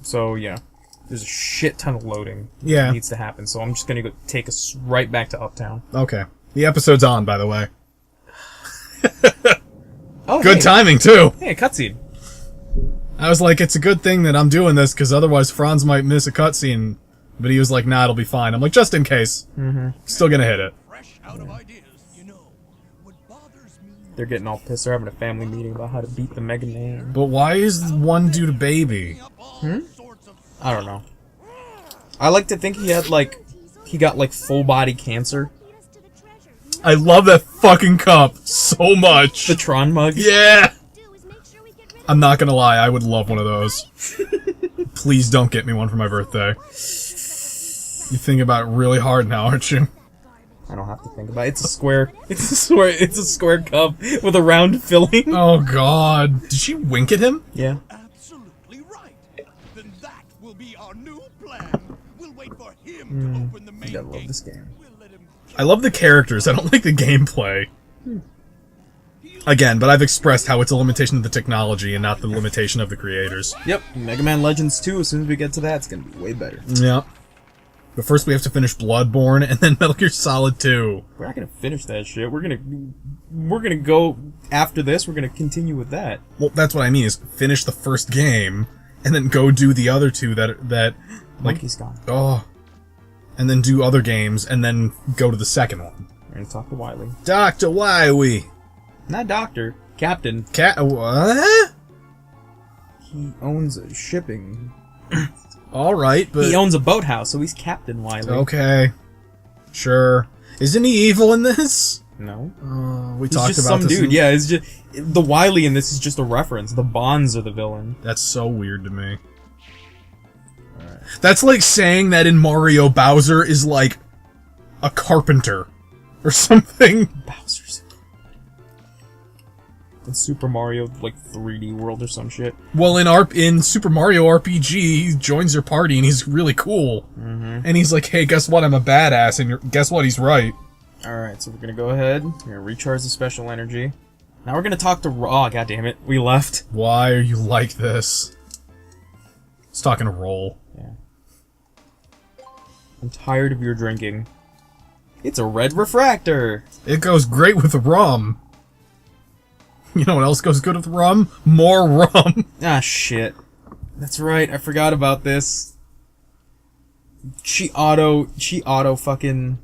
So, yeah. There's a shit ton of loading Yeah. that needs to happen, so I'm just gonna go take us right back to Uptown. Okay. The episode's on, by the way. Oh, Good hey. timing, too. Hey, cutscene. I was like, it's a good thing that I'm doing this, because otherwise Franz might miss a cutscene. But he was like, nah, it'll be fine. I'm like, just in case. Still gonna hit it. Fresh out of ideas, you know. What bothers me. They're getting all pissed. They're having a family meeting about how to beat the Mega Man. But why is one dude a baby? I don't know. I like to think he had, like, he got, like, full-body cancer. I love that fucking cup so much. The Tron mug. Yeah! I'm not gonna lie, I would love one of those. Please don't get me one for my birthday. You think about it really hard now, aren't you? I don't have to think about it. It's a square. It's a square cup with a round filling. Oh god. Did she wink at him? Yeah. Absolutely right. Then that will be our new plan. We'll wait for him to open the main I love gate. this game. We'll let him. I love the characters, I don't like the gameplay. Again, but I've expressed how it's a limitation of the technology and not the limitation of the creators. Yep. Mega Man Legends 2, as soon as we get to that, it's gonna be way better. Yeah. But first we have to finish Bloodborne and then Metal Gear Solid 2. We're not gonna finish that shit. We're gonna go after this. We're gonna continue with that. Well, that's what I mean, is finish the first game, and then go do the other two that like, Monkey's gone. oh, and then do other games, and then go to the second one. We're gonna talk to Wily. Dr. Wily. Not Doctor. Captain. What? He owns a shipping. Alright, but... He owns a boathouse, so he's Captain Wily. Okay. Sure. Isn't he evil in this? No. We He's talked just about some this. dude. Yeah, it's just the Wily in this is just a reference. The Bonds are the villain. That's so weird to me. That's like saying that in Mario, Bowser is like a carpenter or something. Bowser's in Super Mario, like 3D World or some shit. Well, in Super Mario RPG, he joins your party and he's really cool. And he's like, hey, guess what? I'm a badass. And guess what? He's right. Alright, so we're gonna go ahead. We're gonna recharge the special energy. Now we're gonna talk to oh, god damn it. We left. Why are you like this? He's talking to Roll. Yeah. I'm tired of your drinking. It's a red refractor! It goes great with rum. You know what else goes good with rum? More rum. Ah, shit. That's right, I forgot about this. She auto fucking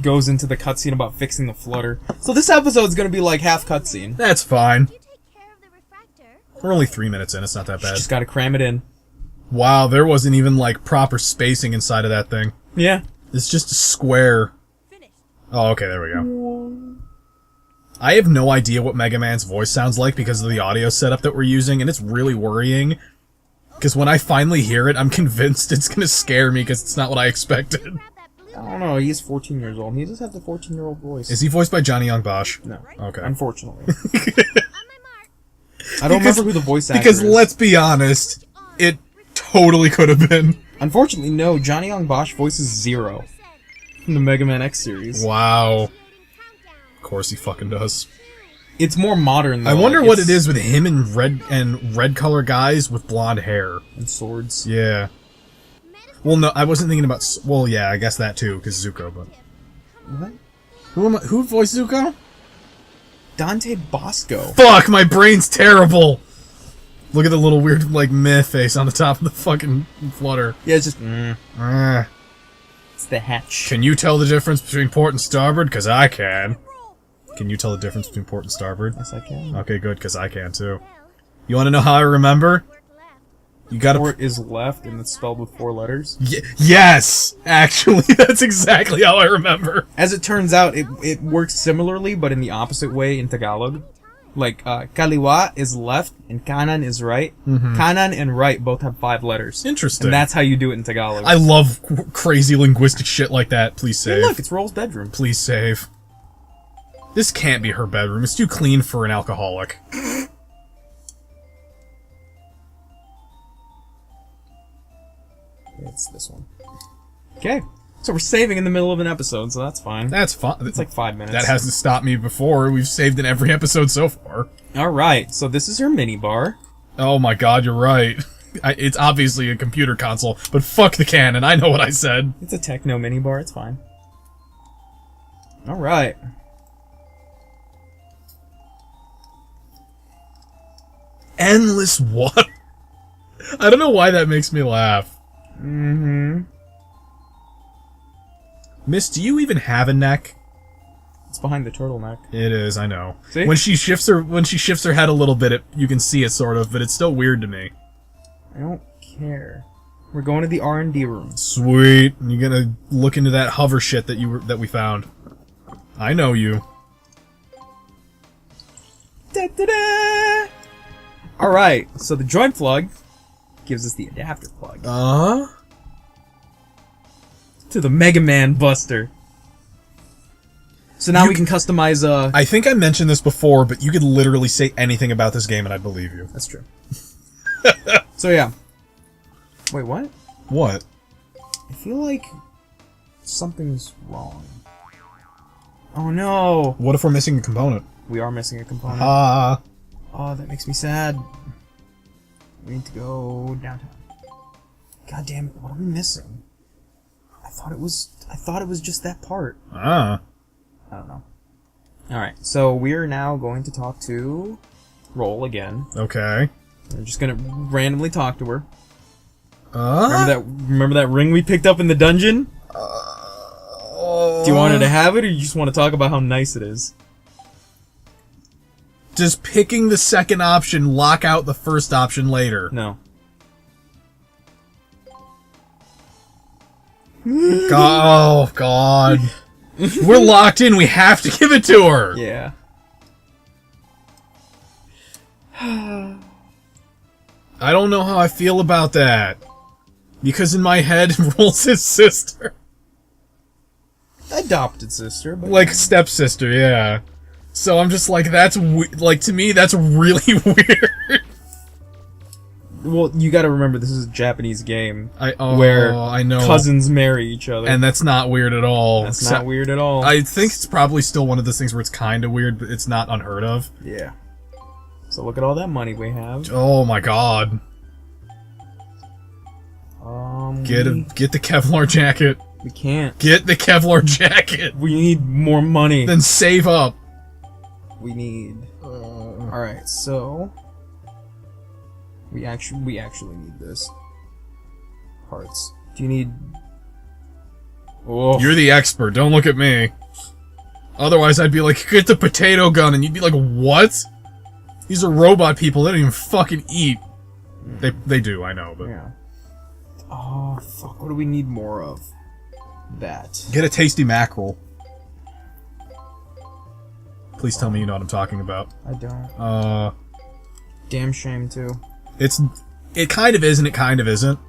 goes into the cutscene about fixing the flutter. So this episode's gonna be like half cutscene. That's fine. You take care of the refractor. We're only 3 minutes in, it's not that bad. Just gotta cram it in. Wow, there wasn't even, like, proper spacing inside of that thing. Yeah. It's just a square. Finished. Oh, okay, there we go. I have no idea what Mega Man's voice sounds like because of the audio setup that we're using, and it's really worrying. Because when I finally hear it, I'm convinced it's gonna scare me because it's not what I expected. Grab that blue I don't know, he's 14 years old. He just has the 14-year-old voice. Is he voiced by Johnny Young Bosch? No. Okay. Unfortunately. on my mark. I don't remember who the voice actor Because is. let's be honest, it totally could have been. Unfortunately, no. Johnny Young Bosch voices Zero from the Mega Man X series. Wow. Of course he fucking does. It's more modern, though. I wonder like, what it's- it is with him and red color guys with blonde hair. And swords. Yeah. Well, no, I wasn't thinking about. Well, yeah, I guess that too, because Zuko. But What? who voiced Zuko? Dante Bosco. Fuck, my brain's terrible. Look at the little weird like meh face on the top of the fucking flutter. Yeah, it's just. It's the hatch. Can you tell the difference between port and starboard? Because I can. Can you tell the difference between port and starboard? Yes, I can. Okay, good, because I can too. You want to know how I remember? Work left. You gotta. Port is left, and it's spelled with 4 letters. Yes! Actually, that's exactly how I remember. As it turns out, it works similarly, but in the opposite way in Tagalog. Like, Kaliwa is left, and Kanan is right. Kanan and right both have 5 letters. Interesting. And that's how you do it in Tagalog. I love crazy linguistic shit like that. Please Hey, save. look, it's Roll's bedroom. Please save. This can't be her bedroom. It's too clean for an alcoholic. It's this one. Okay. So we're saving in the middle of an episode, so that's fine. That's fun. It's like 5 minutes. That hasn't stopped me before. We've saved in every episode so far. Alright, so this is her mini bar. Oh my god, you're right. It's obviously a computer console, but fuck the cannon. I know what I said. It's a techno mini bar. It's fine. All right. Endless water. I don't know why that makes me laugh. Mm-hmm. Miss, do you even have a neck? It's behind the turtleneck. It is, I know. See? When she shifts her head a little bit, you can see it sort of, but it's still weird to me. I don't care. We're going to the R&D room. Sweet. You're gonna look into that hover shit that we found. I know you. Da-da-da! Alright, so the joint plug gives us the adapter plug to the Megaman Buster. So now we can customize, I think I mentioned this before, but you could literally say anything about this game and I'd believe you. That's true. So yeah. Wait, what? What? I feel like something's wrong. Oh no! What if we're missing a component? We are missing a component. Ah. Oh, that makes me sad. We need to go downtown. God damn it, what are we missing? I thought it was just that part. Ah. I don't know. Alright, so we're now going to talk to Roll again. Okay. We're just gonna randomly talk to her. Uh? Remember that ring we picked up in the dungeon? Do you want her to have it, or you just want to talk about how nice it is? Does picking the second option lock out the first option later? No. Oh, God. We're locked in. We have to give it to her. Yeah. I don't know how I feel about that. Because in my head, Roll's his sister. Adopted sister, but Like, stepsister, yeah. So I'm just like, to me, that's really weird. well, you got to remember this is a Japanese game where I know cousins marry each other, and that's not weird at all. that's not weird at all. I think it's probably still one of those things where it's kind of weird, but it's not unheard of. Yeah. So look at all that money we have. Oh my God! Get the Kevlar jacket. We can't. Get the Kevlar jacket. We need more money. Then save up. We need. All right, so we actually need this. Parts. Do you need? Oh, You're the expert. Don't look at me. Otherwise, I'd be like, get the potato gun, and you'd be like, what? These are robot people. They don't even fucking eat. They do. I know, but yeah. Oh fuck! What do we need more of? That. get a tasty mackerel. Please tell me you know what I'm talking about. I don't. Damn shame too. It kind of is and it kind of isn't.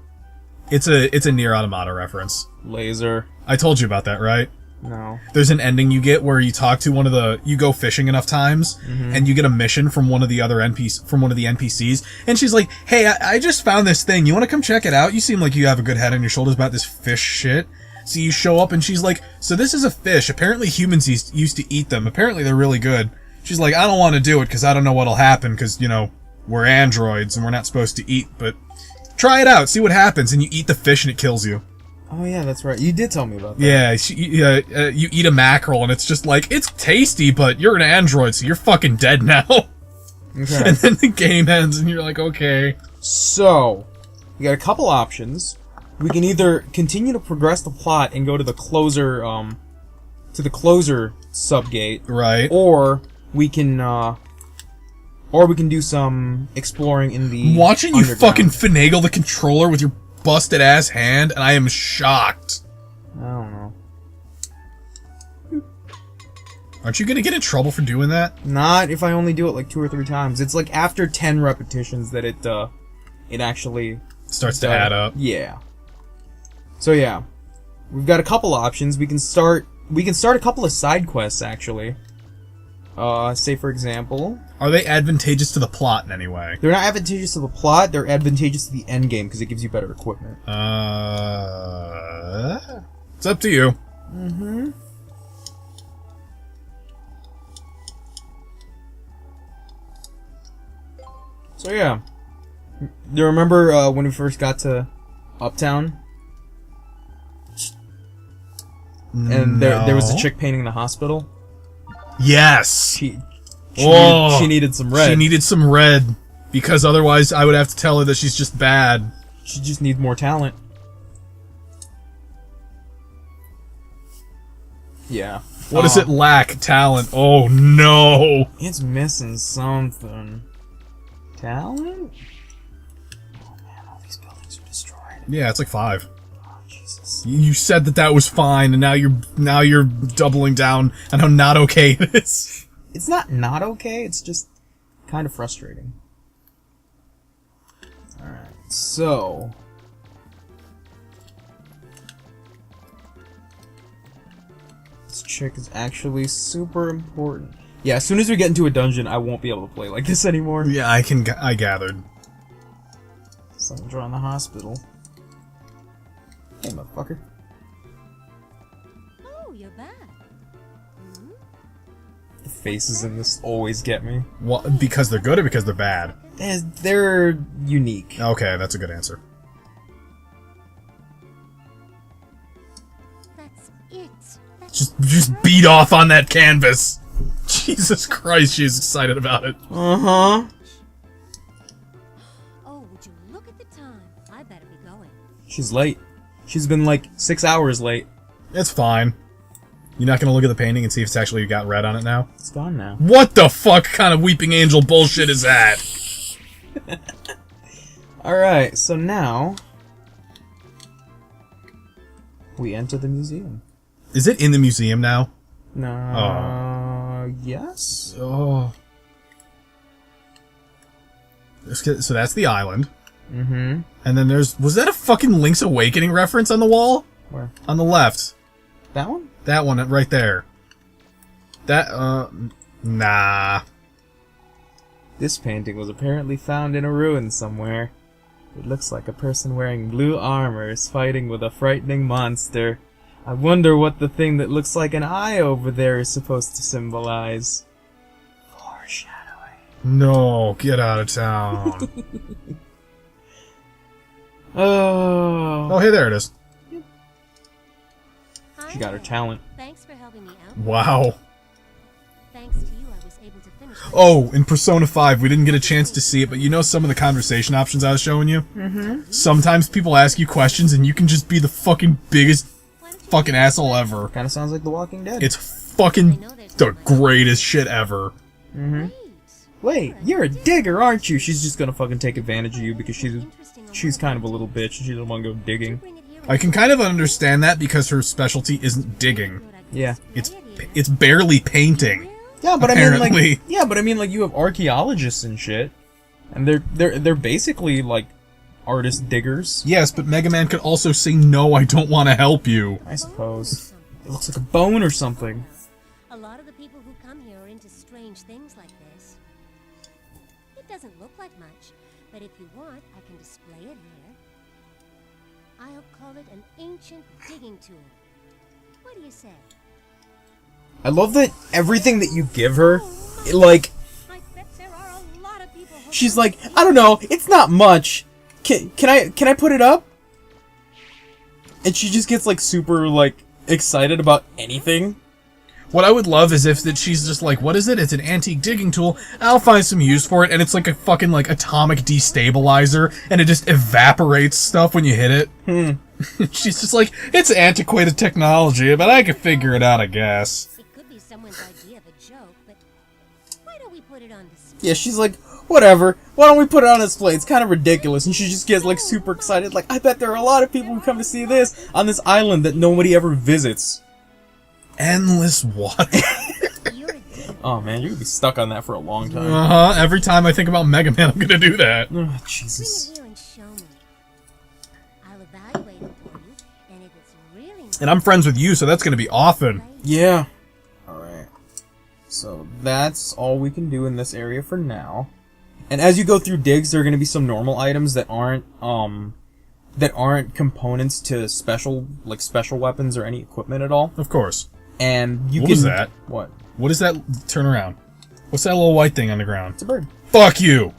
It's a Nier Automata reference. Laser. I told you about that, right? No. There's an ending you get where you talk to you go fishing enough times, and you get a mission from one of the NPCs, and she's like, hey, I just found this thing, you want to come check it out? You seem like you have a good head on your shoulders about this fish shit. So you show up and she's like, so this is a fish, apparently humans used to eat them, apparently they're really good. She's like, I don't want to do it because I don't know what'll happen because, you know, we're androids and we're not supposed to eat, but try it out, see what happens, and you eat the fish and it kills you. Oh yeah, that's right. You did tell me about that. Yeah, you eat a mackerel and it's just like, it's tasty, but you're an android, so you're fucking dead now. Okay. And then the game ends and you're like, okay. So, we got a couple options. We can either continue to progress the plot and go to the closer subgate, Right. or we can do some exploring in the Watching you underground. fucking finagle the controller with your busted ass hand, and I am shocked. I don't know. Aren't you gonna get in trouble for doing that? Not if I only do it like 2 or 3 times. It's like after 10 repetitions that it actually Starts to add up. Yeah. So yeah, we've got a couple options. We can start a couple of side quests actually. Say for example, Are they advantageous to the plot in any way? they're not advantageous to the plot. They're advantageous to the end game because it gives you better equipment. It's up to you. Mm-hmm. So yeah, Do you remember when we first got to Uptown? And there was a No. chick painting the hospital. Yes. She Oh, needed some red. She needed some red because otherwise I would have to tell her that she's just bad. She just needs more talent. Yeah. What does it lack? Talent. Oh no. It's missing something. Talent? Oh man, all these buildings are destroyed. Yeah, it's like 5. Oh, Jesus. You said that was fine, and now you're doubling down on how not okay it is. It's not okay, it's just kind of frustrating. Alright, so... This chick is actually super important. Yeah, as soon as we get into a dungeon, I won't be able to play like this anymore. Yeah, I gathered. Someone drawing the hospital. Hey, motherfucker. Oh, you're back. The faces in this always get me. What, because they're good or because they're bad? They're unique. Okay, that's a good answer. That's it. Just beat off on that canvas. Jesus Christ, she's excited about it. Uh-huh. Oh, would you look at the time? I better be going. She's late. She's been like 6 hours late. It's fine. You're not gonna look at the painting and see if it's actually got red on it now? It's gone now. What the fuck kind of weeping angel bullshit is that? Alright, so now... we enter the museum. Is it in the museum now? No... Yes? Oh. So that's the island. Mm-hmm. And then was that a fucking Link's Awakening reference on the wall? Where? On the left. That one? That one right there. That, nah. This painting was apparently found in a ruin somewhere. It looks like a person wearing blue armor is fighting with a frightening monster. I wonder what the thing that looks like an eye over there is supposed to symbolize. Foreshadowing. No, get out of town. Oh. Oh, hey, there it is. She got her talent. Thanks for helping me out. Wow. Thanks to you, I was able to finish. Oh, in Persona 5, we didn't get a chance to see it, but you know some of the conversation options I was showing you? Mm-hmm. Sometimes people ask you questions and you can just be the fucking biggest fucking asshole ever. Kind of sounds like The Walking Dead. It's fucking the greatest shit ever. Mm-hmm. Wait, you're a digger, aren't you? She's just gonna fucking take advantage of you because she's kind of a little bitch and she doesn't want to go digging. I can kind of understand that because her specialty isn't digging. Yeah. It's barely painting. Yeah, but Apparently. I mean like you have archaeologists and shit, and they're basically like artist diggers. Yes, but Mega Man could also say, no, I don't want to help you. I suppose. It looks like a bone or something. A lot of the people who come here are into strange things like this. It doesn't look like much, but if you want, I can display it here. I'll call it an ancient digging tool. What do you say? I love that everything that you give her, like, I bet there are a lot of people who she's like, I don't know, it's not much. Can I put it up? And she just gets like super like excited about anything. What I would love is if that she's just like, what is it? It's an antique digging tool. I'll find some use for it, and it's like a fucking like atomic destabilizer, and it just evaporates stuff when you hit it. She's just like, it's antiquated technology, but I can figure it out, I guess. It could be someone's idea of a joke, but why don't we put it on display? Yeah, she's like, whatever. Why don't we put it on display? It's kind of ridiculous. And she just gets like super excited. Like, I bet there are a lot of people who come to see this on this island that nobody ever visits. Endless water. You're a dick. Oh man, you're gonna be stuck on that for a long time. Uh-huh. Every time I think about Mega Man, I'm gonna do that. Oh, Bring Jesus. it here and show me. I'll evaluate it for you, and if it's really And I'm friends with you, so that's gonna be often. Yeah. Alright. So that's all we can do in this area for now. And as you go through digs, there are gonna be some normal items that aren't components to special weapons or any equipment at all. Of course. And you What can... was that? What? What is that? Turn around. What's that little white thing on the ground? It's a bird. Fuck you!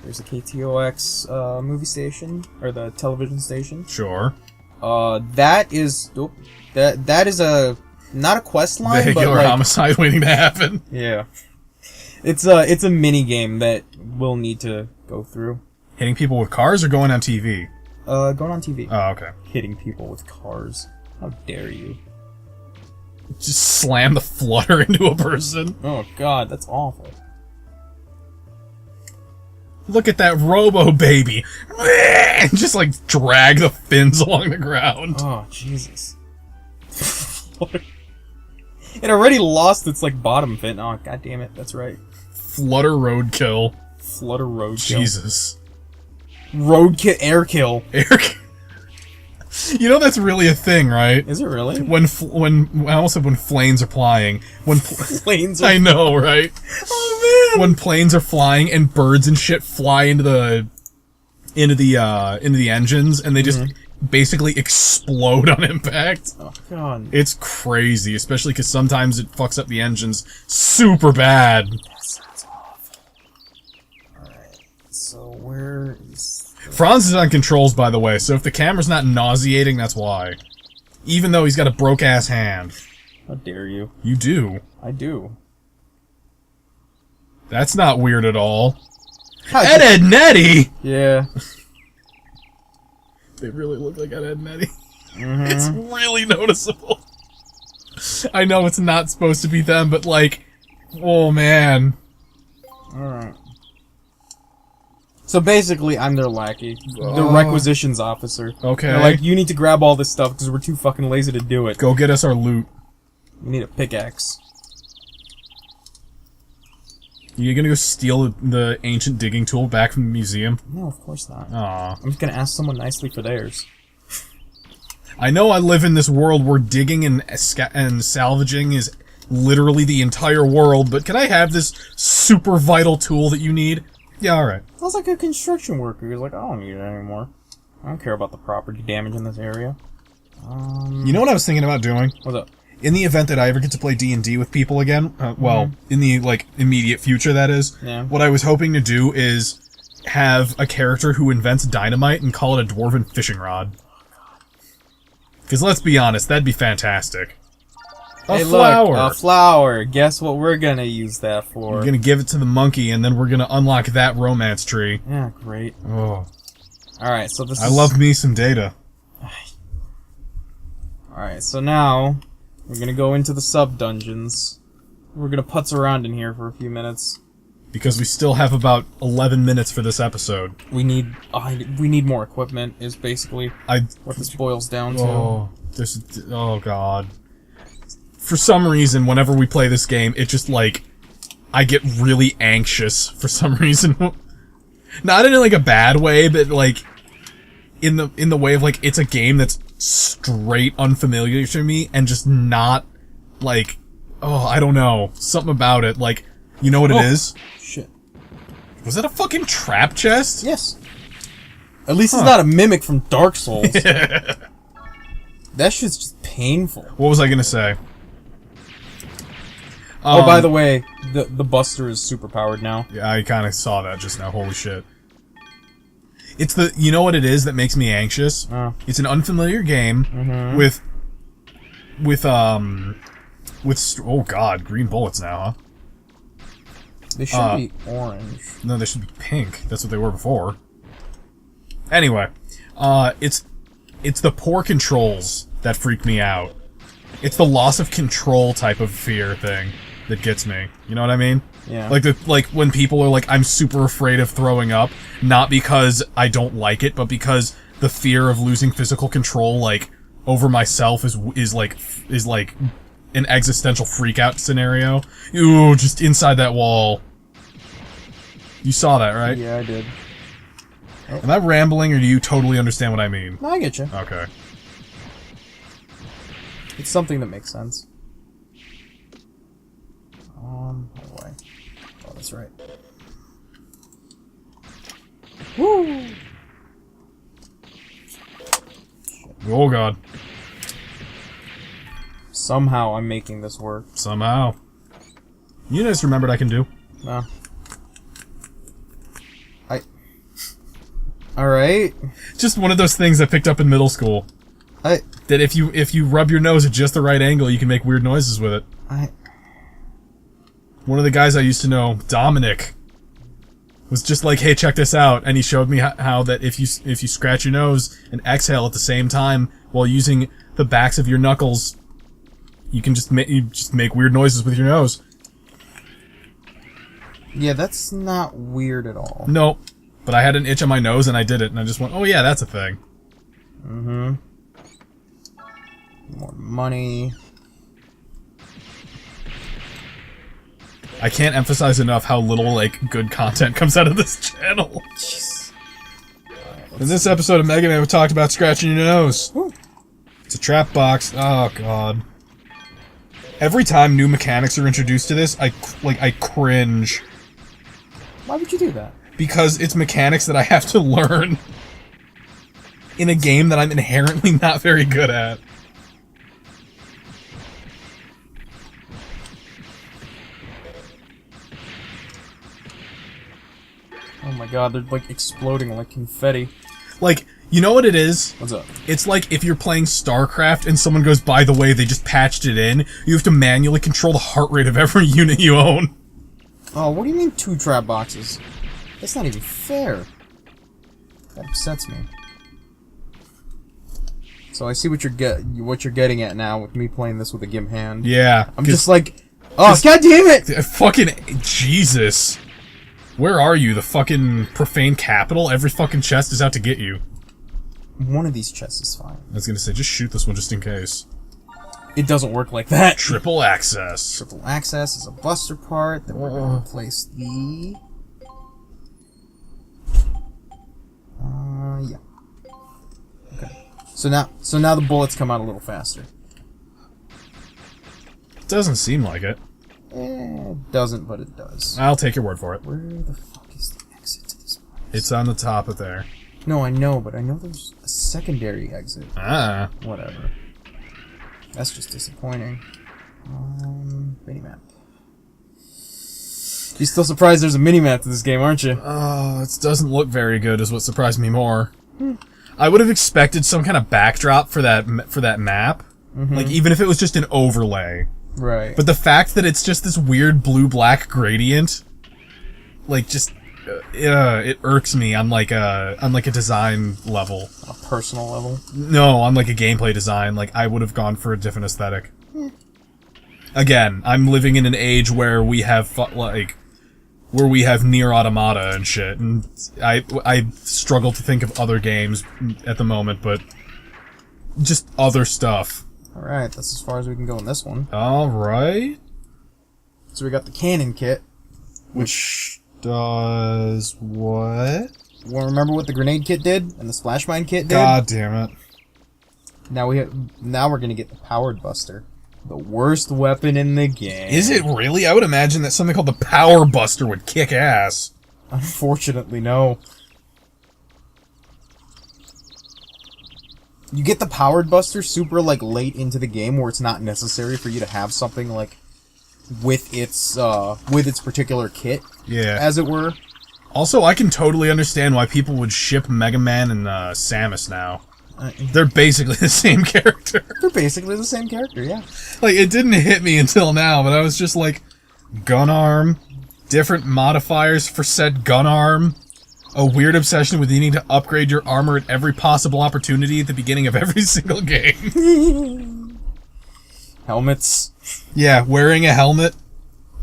There's a KTOX movie station, or the television station. Sure. That is that is not a quest line, Vehicular but like, homicide waiting to happen. yeah. It's a mini game that we'll need to go through. Hitting people with cars or going on TV? Going on TV. Oh, okay. Hitting people with cars. How dare you? Just slam the flutter into a person. Oh god, that's awful. Look at that robo baby. And just like drag the fins along the ground. Oh, Jesus. It already lost its like bottom fin. Oh, god damn it, that's right. Flutter roadkill. Flutter roadkill. Jesus. Roadkill, airkill. You know that's really a thing, right? Is it really? When I almost said when planes are flying. When Planes are... I know, right? Oh man! When planes are flying and birds and shit fly into the engines and they just basically explode on impact. Oh god. It's crazy, especially because sometimes it fucks up the engines super bad. That sounds awful. Alright, so where is... Franz is on controls, by the way, so if the camera's not nauseating, that's why. Even though he's got a broke-ass hand. How dare you? You do. I do. That's not weird at all. How Ed Nettie! Yeah. They really look like Ed Nettie. It's really noticeable. I know it's not supposed to be them, but like, oh man. Alright. So basically, I'm their lackey. The requisitions officer. Okay. They're like, you need to grab all this stuff because we're too fucking lazy to do it. Go get us our loot. We need a pickaxe. You gonna go steal the ancient digging tool back from the museum? No, of course not. Aw. I'm just gonna ask someone nicely for theirs. I know I live in this world where digging and salvaging is literally the entire world, but can I have this super vital tool that you need? Yeah, alright. I was like a construction worker. He's like, I don't need it anymore. I don't care about the property damage in this area. You know what I was thinking about doing? What's up? In the event that I ever get to play D&D with people again, well, in the, like, immediate future, that is, Yeah. what I was hoping to do is have a character who invents dynamite and call it a dwarven fishing rod. Because let's be honest, that'd be fantastic. A Hey, flower! look, a flower. Guess what we're gonna use that for? We're gonna give it to the monkey, and then we're gonna unlock that romance tree. Yeah, great. Oh. Alright, so this I is... love me some data. Alright, so now, we're gonna go into the sub-dungeons. We're gonna putz around in here for a few minutes. Because we still have about 11 minutes for this episode. We need more equipment, is basically what this boils down to. Oh, oh god. For some reason, whenever we play this game, it just, like, I get really anxious for some reason. Not in, like, a bad way, but, like, in the way of, like, it's a game that's straight unfamiliar to me, and just not, like, oh, I don't know. Something about it, like, you know what it is? Shit. Was that a fucking trap chest? Yes. At least it's not a mimic from Dark Souls. That shit's just painful. What was I gonna say? Oh, by the way, the Buster is super powered now. Yeah, I kind of saw that just now. Holy shit. It's the... You know what it is that makes me anxious? It's an unfamiliar game with... oh god, green bullets now, huh? They should be orange. No, they should be pink. That's what they were before. Anyway, it's the poor controls that freak me out. It's the loss of control type of fear thing that gets me. You know what I mean? Yeah. Like when people are like, I'm super afraid of throwing up, not because I don't like it, but because the fear of losing physical control, like, over myself is like an existential freakout scenario. Ooh, just inside that wall. You saw that, right? Yeah, I did. Am I rambling, or do you totally understand what I mean? No, I get you. Okay. It's something that makes sense. Oh boy. Oh, that's right. Woo! Oh god. Somehow I'm making this work. Somehow. You just remembered I can do. No. Alright. Just one of those things I picked up in middle school. That if you rub your nose at just the right angle, you can make weird noises with it. One of the guys I used to know, Dominic, was just like, hey, check this out, and he showed me how that if you scratch your nose and exhale at the same time while using the backs of your knuckles, you can just make weird noises with your nose. Yeah, that's not weird at all. Nope. But I had an itch on my nose and I did it, and I just went, oh yeah, that's a thing. Mm-hmm. More money. I can't emphasize enough how little, like, good content comes out of this channel. Jeez. In this episode of Mega Man, we talked about scratching your nose. Woo. It's a trap box. Oh, God. Every time new mechanics are introduced to this, I cringe. Why would you do that? Because it's mechanics that I have to learn in a game that I'm inherently not very good at. Oh my god, they're like exploding like confetti. Like, you know what it is? What's up? It's like if you're playing StarCraft and someone goes, by the way, they just patched it in, you have to manually control the heart rate of every unit you own. Oh, what do you mean 2 trap boxes? That's not even fair. That upsets me. So I see what you're getting at now with me playing this with a gimp hand. Yeah. I'm just like, oh, god damn it! Fucking Jesus. Where are you? The fucking profane capital? Every fucking chest is out to get you. One of these chests is fine. I was gonna say, just shoot this one just in case. It doesn't work like that. Triple access. Triple access is a buster part that we're gonna replace the... yeah. Okay. So now the bullets come out a little faster. Doesn't seem like it. It doesn't, but it does. I'll take your word for it. Where the fuck is the exit to this place? It's on the top of there. No, I know, but I know there's a secondary exit. Ah. Whatever. That's just disappointing. Minimap. You're still surprised there's a minimap to this game, aren't you? Oh, it doesn't look very good is what surprised me more. I would have expected some kind of backdrop for that map. Like, even if it was just an overlay. Right. But the fact that it's just this weird blue-black gradient, like, just, it irks me on like a design level. On a personal level? No, on like a gameplay design. Like, I would have gone for a different aesthetic. Again, I'm living in an age where we have, where we have Nier Automata and shit, and I struggle to think of other games at the moment, but just other stuff. Alright, that's as far as we can go in this one. Alright. So we got the cannon kit. Which does what? Well, remember what the grenade kit did? And the splash mine kit did? God damn it. Now we're gonna get the powered buster. The worst weapon in the game. Is it really? I would imagine that something called the Power Buster would kick ass. Unfortunately, no. You get the powered buster super, like, late into the game where it's not necessary for you to have something, like, with its particular kit. Yeah. As it were. Also, I can totally understand why people would ship Mega Man and Samus now. They're basically the same character. They're basically the same character, yeah. Like, it didn't hit me until now, but I was just like, gun arm, different modifiers for said gun arm, a weird obsession with needing to upgrade your armor at every possible opportunity at the beginning of every single game. Helmets. Yeah, wearing a helmet.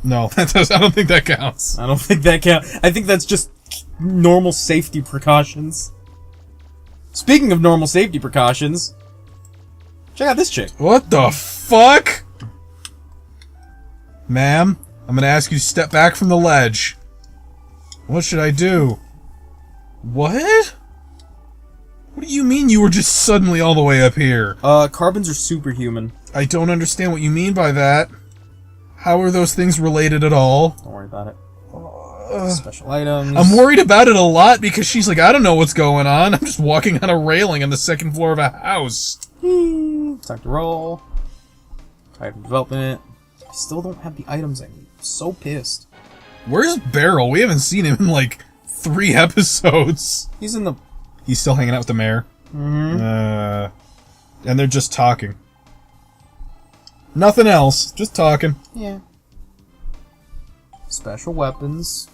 No, I don't think that counts. I don't think that counts. I think that's just normal safety precautions. Speaking of normal safety precautions, check out this chick. What the fuck? Ma'am, I'm gonna ask you to step back from the ledge. What should I do? What? What do you mean you were just suddenly all the way up here? Carbons are superhuman. I don't understand what you mean by that. How are those things related at all? Don't worry about it. Special items. I'm worried about it a lot because she's like, I don't know what's going on. I'm just walking on a railing on the second floor of a house. Time to roll. Item development. I still don't have the items I need. I'm so pissed. Where's Barrel? We haven't seen him in like 3 episodes. He's in the He's still hanging out with the mayor. And they're just talking. Nothing else. Just talking. Yeah. Special weapons.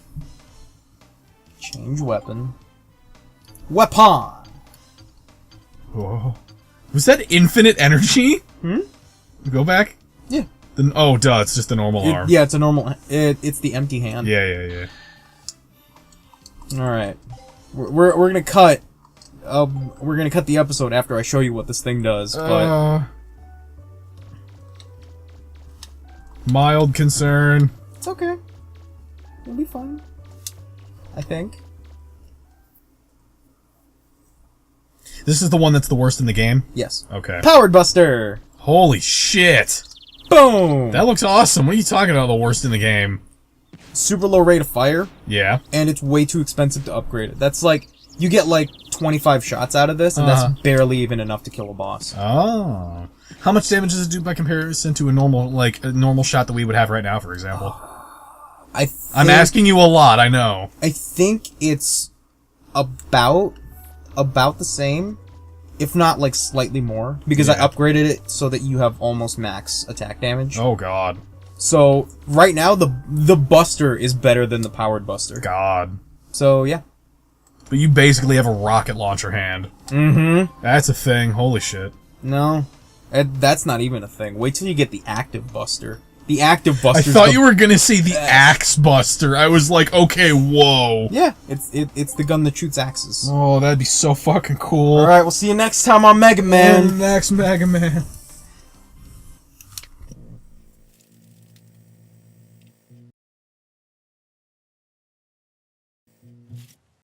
Change weapon. Weapon! Whoa. Was that infinite energy? Go back? Yeah. Oh, duh, it's just a normal arm. Yeah, it's a normal... It's the empty hand. Yeah. Alright. We're gonna cut... we're gonna cut the episode after I show you what this thing does, but... Mild concern. It's okay. It'll be fine. I think. This is the one that's the worst in the game? Yes. Okay. Powered Buster! Holy shit! Boom! That looks awesome. What are you talking about, the worst in the game? Super low rate of fire, Yeah. and it's way too expensive to upgrade it. That's like... You get like 25 shots out of this, and that's barely even enough to kill a boss. Oh. How much damage does it do by comparison to a normal shot that we would have right now, for example? I'm asking you a lot, I know. I think it's about the same, if not like slightly more, because I upgraded it so that you have almost max attack damage. Oh god. So right now the Buster is better than the Powered Buster. God. So yeah. But you basically have a rocket launcher hand. Mm-hmm. That's a thing. Holy shit. No. That's not even a thing. Wait till you get the Active Buster. The Active Buster. I thought you were gonna say the Axe Buster. I was like, okay, whoa. Yeah, it's the gun that shoots axes. Oh, that'd be so fucking cool. Alright, we'll see you next time on Mega Man. Next Mega Man.